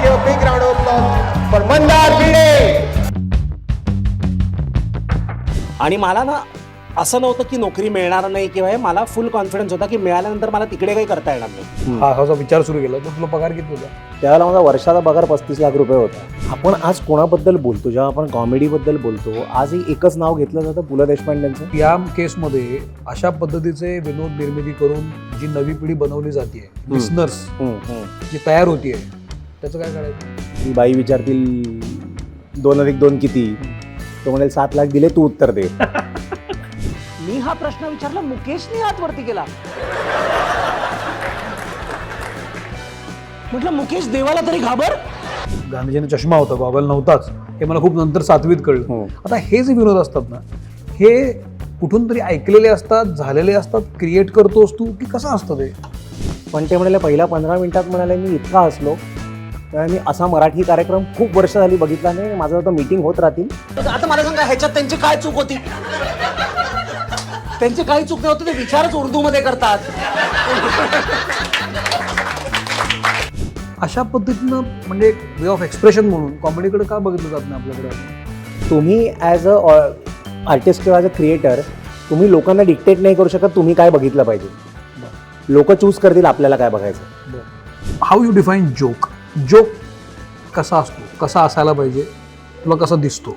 give a big round of applause for Mandar Bide. आणि मला ना असं नव्हतं की नोकरी मिळणार नाही किंवा हे मला फुल कॉन्फिडन्स होता की मिळाल्यानंतर मला तिकडे काही करता येणार नाही. हा असा विचार सुरू केला तर तुला पगार किती होता? त्यावेळेला माझा वर्षाचा पगार 35 लाख रुपये होता. आपण आज कोणाबद्दल बोलतो, जेव्हा आपण कॉमेडीबद्दल बोलतो, आजही एकच नाव घेतलं जातं, पु ल देशपांडेंचं. या केसमध्ये अशा पद्धतीचे विनोद निर्मिती करून जी नवी पिढी बनवली जाते, लिसनर्स जी तयार होतीये, त्याचं काय करायचं? ती बाई विचारतील 2+2 किती, तो म्हणेल 7 लाख दिले, तू उत्तर दे. मी हा प्रश्न विचारला, मुकेशने हात वरती केला. म्हटलं मुकेश देवाला तरी घाबर. गांधीजीने चष्मा होता, गॉगल नव्हताच, हे मला खूप नंतर 7वीत कळलं. आता हे जे विनोद असतात ना, हे कुठून तरी ऐकलेले असतात, झालेले असतात, क्रिएट करतोस तू की कसं असतं ते? पण ते म्हणाले पहिल्या 15 मिनिटात म्हणाले मी इतका हसलो, त्यामुळे मी असा मराठी कार्यक्रम खूप वर्ष झाली बघितला नाही. माझं आता मीटिंग होत राहतील. आता मला सांगा, ह्याच्यात त्यांची काय चूक होती? त्यांची काही चूक नव्हती, ते विचारच उर्दू मध्ये करतात. अशा पद्धतीनं म्हणजे वे ऑफ एक्सप्रेशन म्हणून कॉमेडीकडे का बघितलं जात नाही आपल्याकडे? तुम्ही ॲज अ आर्टिस्ट किंवा ॲज अ क्रिएटर तुम्ही लोकांना डिक्टेट नाही करू शकत तुम्ही काय बघितलं पाहिजे. लोक चूज करतील आपल्याला काय बघायचं. How you define joke? Joke कसा असतो, कसा असायला पाहिजे, तुला कसा दिसतो?